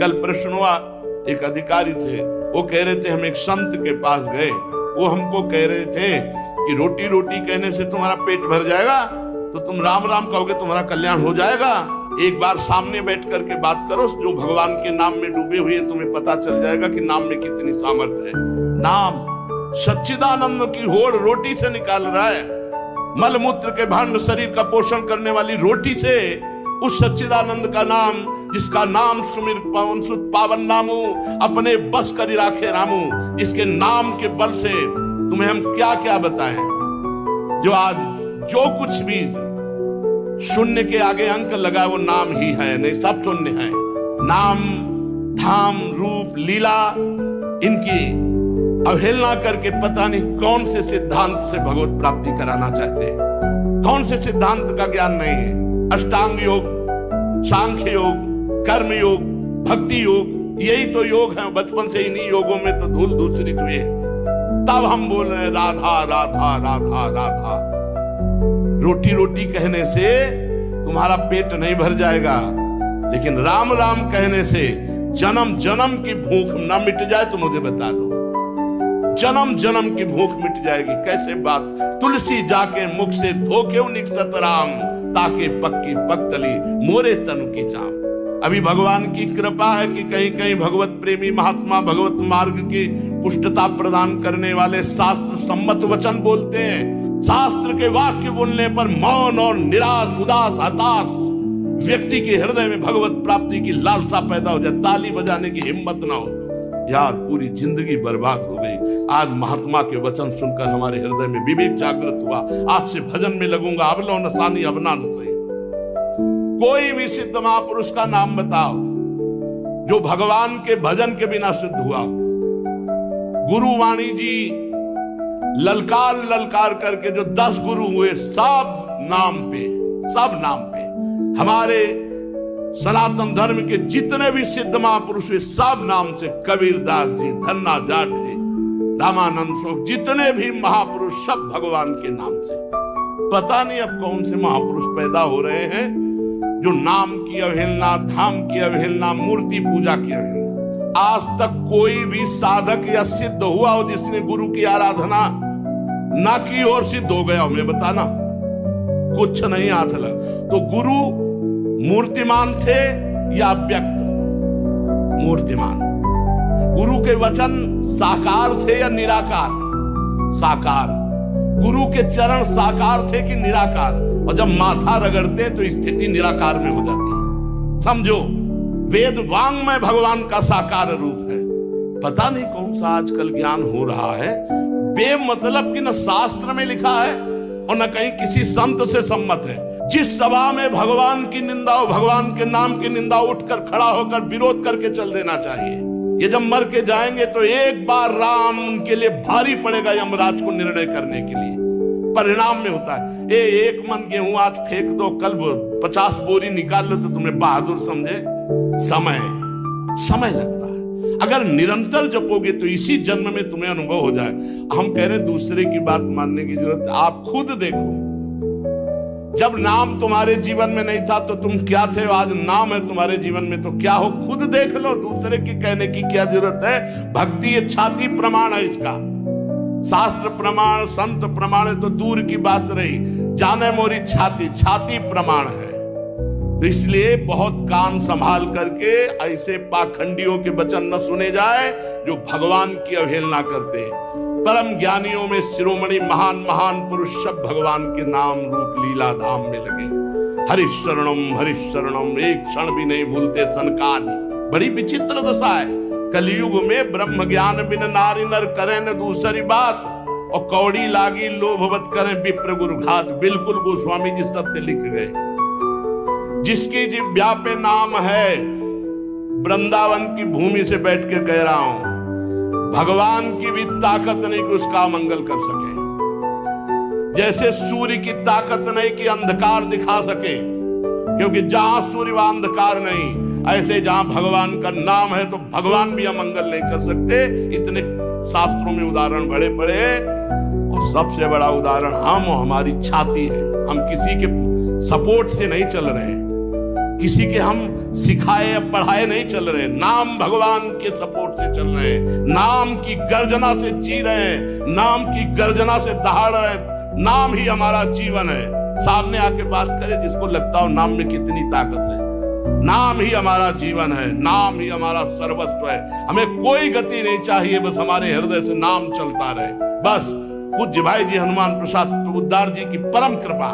कल प्रश्न हुआ, एक अधिकारी थे, वो कह रहे थे हम एक संत के पास गए, वो हमको कह रहे थे कि रोटी रोटी कहने से तुम्हारा पेट भर जाएगा, तो तुम राम राम कहोगे तुम्हारा कल्याण हो जाएगा। एक बार सामने बैठ करके बात करो, जो भगवान के नाम में डूबे हुए हैं, तुम्हें पता चल जाएगा कि नाम में कितनी सामर्थ्य है। नाम सच्चिदानंद की होड़ रोटी से निकाल रहा है। मलमूत्र के भांड शरीर का पोषण करने वाली रोटी से उस सच्चिदानंद का नाम, जिसका नाम सुमिर पवन सुत पावन नामू, अपने बस करी राखे रामू, इसके नाम के बल से तुम्हें हम क्या क्या बताएं। जो आज जो कुछ भी शून्य के आगे अंक लगा वो नाम ही है, नहीं सब शून्य है। नाम धाम रूप लीला इनकी अवहेलना करके पता नहीं कौन से सिद्धांत से भगवत प्राप्ति कराना चाहते हैं, कौन से सिद्धांत का ज्ञान नहीं है। अष्टांग योग, सांख्य योग, कर्म योग, भक्ति योग, यही तो योग है। बचपन से इन्हीं योगों में तो धूल धूसरित हुए, तब हम बोल रहे हैं राधा राधा राधा राधा। रोटी रोटी कहने से तुम्हारा पेट नहीं भर जाएगा, लेकिन राम राम कहने से जन्म जन्म की भूख न मिट जाए तो मुझे बता दो, जन्म जन्म की भूख मिट जाएगी। कैसे बात, तुलसी जाके मुख से धोके निकसत राम, ताके पक्की पक्तली मोरे तनु की चाम। अभी भगवान की कृपा है कि कहीं कहीं भगवत प्रेमी महात्मा भगवत मार्ग की पुष्टता प्रदान करने वाले शास्त्र सम्मत वचन बोलते हैं। शास्त्र के वाक्य बोलने पर मौन और निराश उदास हताश व्यक्ति के हृदय में भगवत प्राप्ति की लालसा पैदा हो जाए, ताली बजाने की हिम्मत ना हो। यार पूरी जिंदगी बर्बाद हो गई। आज महात्मा के वचन सुनकर हमारे हृदय में विवेक जागृत हुआ। आज से भजन में लगूंगा, अब लो नसानी अब ना सही। कोई भी सिद्ध महापुरुष का नाम बताओ जो भगवान के भजन के बिना सिद्ध हुआ। गुरुवाणी जी ललकार ललकार करके जो 10 गुरु हुए, सब नाम पे हमारे सनातन धर्म के जितने भी सिद्ध महापुरुष हुए सब नाम से। कबीरदास जी, धन्ना जाट जी, रामानंद स्वरूप, जितने भी महापुरुष सब भगवान के नाम से। पता नहीं अब कौन से महापुरुष पैदा हो रहे हैं जो नाम की अवहेलना, धाम की अवहेलना, मूर्ति पूजा की अवहेलना। आज तक कोई भी साधक या सिद्ध हुआ हो जिसने गुरु की आराधना ना की और सिद्ध हो गया हो, मैं बताना कुछ नहीं हाथ लगा। तो गुरु मूर्तिमान थे या अव्यक्त? मूर्तिमान। गुरु के वचन साकार थे या निराकार? साकार। गुरु के चरण साकार थे कि निराकार? और जब माथा रगड़ते हैं तो स्थिति निराकार में हो जाती है। समझो, वेद वांग्मय भगवान का साकार रूप है। पता नहीं कौन सा आजकल ज्ञान हो रहा है, बेमतलब कि न शास्त्र में लिखा है और न कहीं किसी संत से सम्मत है। जिस सभा में भगवान की निंदा हो, भगवान के नाम की निंदा, उठकर खड़ा होकर विरोध करके चल देना चाहिए। ये जब मर के जाएंगे तो एक बार राम उनके लिए भारी पड़ेगा यमराज को निर्णय करने के लिए। परिणाम में होता है एक मन गेहूं आज फेंक दो, कल 50 बोरी निकाल लो तो तुम्हें बहादुर समझे। समय लगता है। अगर निरंतर जपोगे तो इसी जन्म में तुम्हें अनुभव हो जाए। हम कह रहे दूसरे की बात मानने की जरूरत, आप खुद देखो। जब नाम तुम्हारे जीवन में नहीं था तो तुम क्या थे, आज नाम है तुम्हारे जीवन में तो क्या हो, खुद देख लो। दूसरे की कहने की क्या जरूरत है। भक्ति ये छाती प्रमाण है इसका। शास्त्र प्रमाण, संत प्रमाण तो दूर की बात रही, जाने मोरी छाती प्रमाण है। तो इसलिए बहुत कान संभाल करके ऐसे पाखंडियों के वचन न सुने जाए जो भगवान की अवहेलना करते हैं। परम ज्ञानियों में शिरोमणि महान महान पुरुष सब भगवान के नाम रूप लीला धाम में लगे। हरिशरणम एक क्षण भी नहीं भूलते सनकादि। बड़ी विचित्र दशा है। कलयुग में ब्रह्म ज्ञान बिन नारी नर करें न दूसरी बात, और कौड़ी लागी लोभवत करें विप्र गुरु घात। बिल्कुल गोस्वामी जी सत्य लिख गए। जिसकी जिह्वा पे नाम है, वृंदावन की भूमि से बैठ के कह रहा हूं, भगवान की भी ताकत नहीं कि उसका मंगल कर सके। जैसे सूर्य की ताकत नहीं कि अंधकार दिखा सके, क्योंकि जहां सूर्य वहां अंधकार नहीं। ऐसे जहां भगवान का नाम है तो भगवान भी अमंगल नहीं कर सकते। इतने शास्त्रों में उदाहरण बड़े बड़े, और सबसे बड़ा उदाहरण हम, हमारी छाती है। हम किसी के सपोर्ट से नहीं चल रहे हैं। किसी के हम सिखाए या पढ़ाए नहीं चल रहे, नाम भगवान के सपोर्ट से चल रहे हैं, नाम की गर्जना से जी रहे हैं, नाम की गर्जना से दहाड़ रहे हैं। नाम ही हमारा जीवन है। सामने आके बात करे जिसको लगता हो नाम में कितनी ताकत है। नाम ही हमारा जीवन है, नाम ही हमारा सर्वस्व है। हमें कोई गति नहीं चाहिए, बस हमारे हृदय से नाम चलता रहे। बस पूज्य भाई जी हनुमान प्रसाद पोद्दार जी की परम कृपा,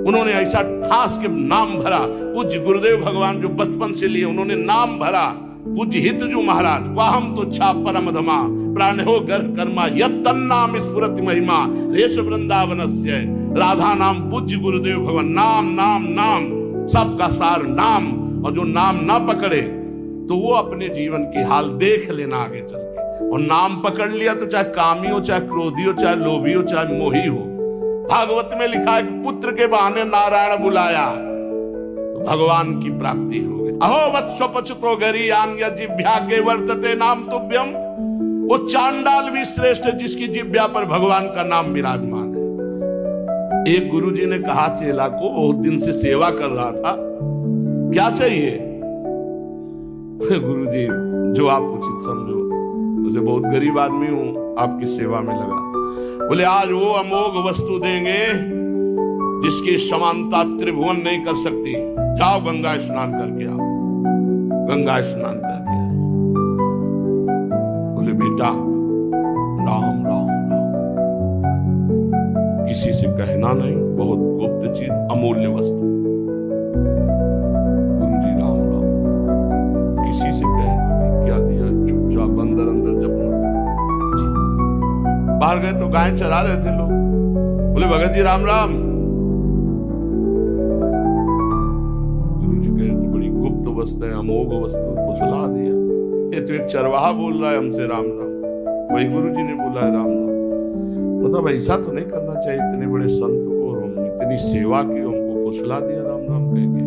उन्होंने ऐसा ठास के नाम भरा। पूज्य गुरुदेव भगवान जो बचपन से लिए उन्होंने नाम भरा। पूज्य हितजू महाराज क्वाहम तो छा परम धमा प्राणो घर कर्मा यत्तन्नाम स्फुरति महिमा रेश वृंदावनस्य। राधा नाम पूज्य गुरुदेव भगवान, नाम नाम नाम सबका सार नाम। और जो नाम ना पकड़े तो वो अपने जीवन की हाल देख लेना आगे चल के। और नाम पकड़ लिया तो चाहे कामी हो, चाहे क्रोधी हो, चाहे लोभी हो, चाहे मोही हो। भागवत में लिखा है कि पुत्र के बहाने नारायण बुलाया तो भगवान की प्राप्ति हो गई। अहो वत्सो पचतो गरीयान जिह्वा के वर्तते नाम तुभ्यम। वो चांडाल भी श्रेष्ठ है जिसकी जिह्वा पर भगवान का नाम विराजमान है। एक गुरुजी ने कहा चेला को, बहुत दिन से सेवा कर रहा था, क्या चाहिए? गुरुजी जो आप उचित समझो। उसे बहुत गरीब आदमी हूं, आपकी सेवा में लगा। बोले आज वो अमोघ वस्तु देंगे जिसकी समानता त्रिभुवन नहीं कर सकती। जाओ गंगा स्नान करके आओ। गंगा स्नान करके आओ। बोले बेटा राम राम राम, किसी से कहना नहीं, बहुत गुप्त चीज, अमूल्य वस्तु। गुरुजी राम राम, किसी से कहना नहीं। क्या दिया? चुपचाप अंदर अंदर जपना। बाहर गए तो गाय चरा रहे थे लोग। बोले भगत जी राम राम। गुरुजी कहे तो बड़ी गुप्त वस्तु है, अमोघ वस्तु, फुसला दिया। ये तो एक चरवाहा बोल रहा है हमसे राम राम। वही गुरुजी ने बोला है राम राम। मतलब ऐसा तो नहीं करना चाहिए, इतने बड़े संत को और हम इतनी सेवा की, हमको फुसला दिया राम राम कह के।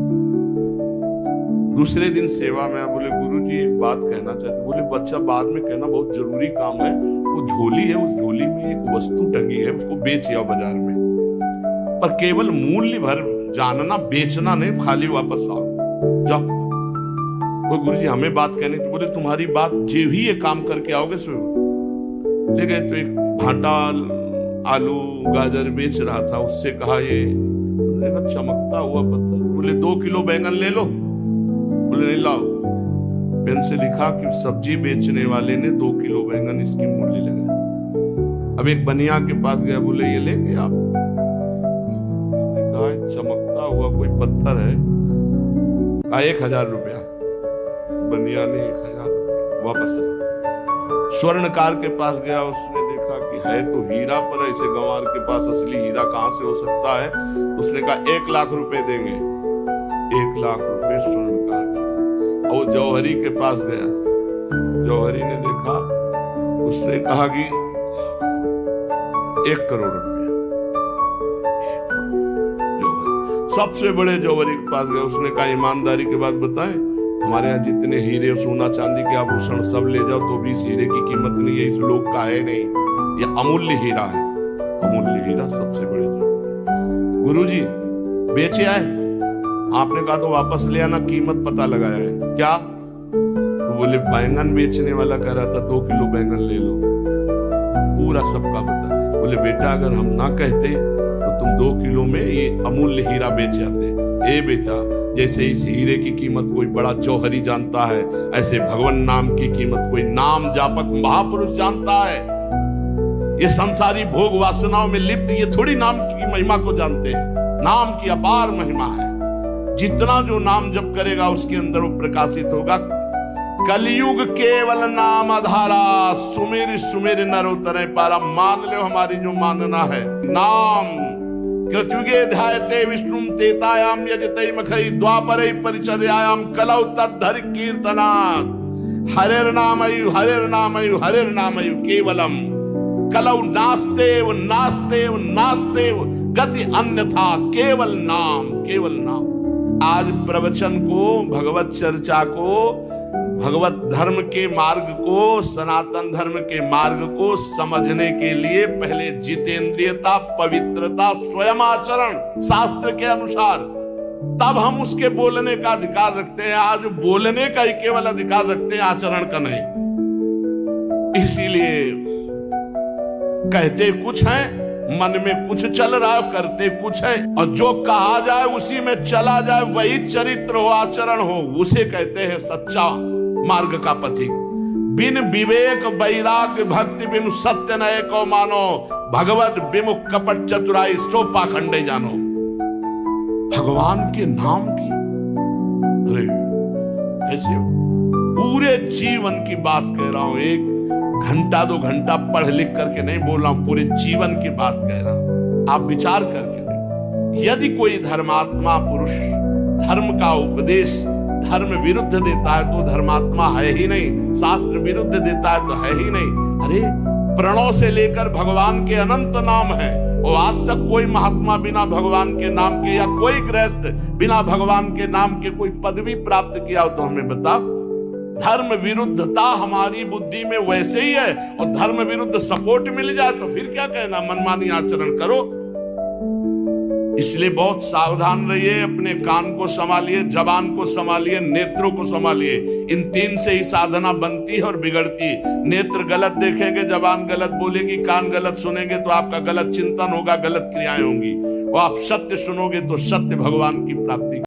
दूसरे दिन सेवा में बोले गुरुजी एक बात कहना चाहते। बोले बच्चा बाद में कहना, बहुत जरूरी काम है। वो झोली है, उस झोली में एक वस्तु टंगी है, उसको बेच आओ बाजार में, पर केवल मूल्य भर जानना, बेचना नहीं, खाली वापस आओ। जाओ। वो गुरुजी हमें बात कहनी। तो बोले तुम्हारी बात जो ही ये काम करके आओगे सो। ले गए तो एक भाटा आलू गाजर बेच रहा था, उससे कहा ये देखा चमकता हुआ पत्थर। बोले 2 किलो बैंगन ले लो। बोले नहीं लाओ। पेन से लिखा कि सब्जी बेचने वाले ने 2 किलो बैंगन इसकी मूल्य लगाया। अब एक बनिया के पास गया, बोले ये लेंगे आप? कहा चमकता हुआ कोई पत्थर है। कहा 1000 रुपया। बनिया ने 1000 रुपया वापस लिया। स्वर्णकार के पास गया, उसने देखा कि है तो हीरा, पर ऐसे गंवार के पास असली हीरा कहां से हो सकता है। उसने कहा 1 लाख रुपए देंगे। 1 लाख रुपए स्वर्णकार। और जौहरी के पास गया, जौहरी ने देखा, उसने कहा कि 1 करोड़ रुपया। जौहरी सबसे बड़े जौहरी के पास गया, उसने कहा ईमानदारी के बात बताएं, हमारे यहाँ जितने हीरे सोना चांदी के आभूषण सब ले जाओ तो भी इस हीरे की कीमत नहीं है, इस लोक का है नहीं, ये अमूल्य हीरा है। अमूल्य हीरा सबसे बड़े जौहरी। गुरुजी बेचे आए? आपने कहा तो वापस ले आना, कीमत पता लगाया है। क्या? तो बोले बैंगन बेचने वाला कह रहा था 2 किलो बैंगन ले लो। पूरा सबका बता। बोले बेटा अगर हम ना कहते तो तुम 2 किलो में ये अमूल्य हीरा बेच जाते। ए बेटा, जैसे इस हीरे की कीमत कोई बड़ा जौहरी जानता है, ऐसे भगवान नाम की कीमत कोई नाम जापक महापुरुष जानता है। ये संसारी भोग वासनाओं में लिप्त ये थोड़ी नाम की महिमा को जानते हैं। नाम की अपार महिमा है। जितना जो नाम जप करेगा उसके अंदर वो प्रकाशित होगा। कलयुग केवल नाम आधारा, सुमेर सुमेर नर उतरे पारा। मान लो हमारी जो मानना है, नाम कृतयुगे ध्यायते विष्णुम तेतायाम यजते मखई द्वापरे परिचर्यायाम कलौ तद्धर कीर्तनात्। हरेर नामयु हरेर नामयु हरेर नामयु केवलम कलौ नास्तेव नास्तेव नास्तेव गति अन्यथा केवल नाम केवल नाम। आज प्रवचन को, भगवत चर्चा को, भगवत धर्म के मार्ग को, सनातन धर्म के मार्ग को समझने के लिए पहले जितेंद्रियता, पवित्रता, स्वयं आचरण शास्त्र के अनुसार, तब हम उसके बोलने का अधिकार रखते हैं। आज बोलने का ही केवल अधिकार रखते हैं, आचरण का नहीं। इसीलिए कहते कुछ है, मन में कुछ चल रहा है, करते कुछ है, और जो कहा जाए उसी में चला जाए, वही चरित्र हो, आचरण हो, उसे कहते हैं सच्चा मार्ग का पथिक। बिन विवेक वैराग्य भक्ति बिन सत्य नए को मानो, भगवत विमुख कपट चतुराई सो पाखंडे जानो। भगवान के नाम की, अरे कैसे पूरे जीवन की बात कह रहा हूं, एक घंटा 2 घंटा पढ़ लिख करके नहीं बोल रहा हूं, पूरे जीवन की बात कह रहा हूं। आप विचार करके देखो, यदि कोई धर्मात्मा पुरुष धर्म का उपदेश धर्म विरुद्ध देता है तो धर्मात्मा है ही नहीं, शास्त्र विरुद्ध देता है तो है ही नहीं। अरे प्रणव से लेकर भगवान के अनंत नाम है, और आज तक कोई महात्मा बिना भगवान के नाम के, या कोई गृहस्थ बिना भगवान के नाम के कोई पदवी प्राप्त किया हो तो हमें बताओ। धर्म विरुद्धता हमारी बुद्धि में वैसे ही है, और धर्म विरुद्ध सपोर्ट मिल जाए तो फिर क्या कहना, मनमानी आचरण करो। इसलिए बहुत सावधान रहिए, अपने कान को संभालिए, जबान को संभालिए, नेत्रों को संभालिए। इन 3 से ही साधना बनती है और बिगड़ती। नेत्र गलत देखेंगे, जबान गलत बोलेगी, कान गलत सुनेंगे तो आपका गलत चिंतन होगा, गलत क्रियाएं होंगी, और आप सत्य सुनोगे तो सत्य भगवान की प्राप्ति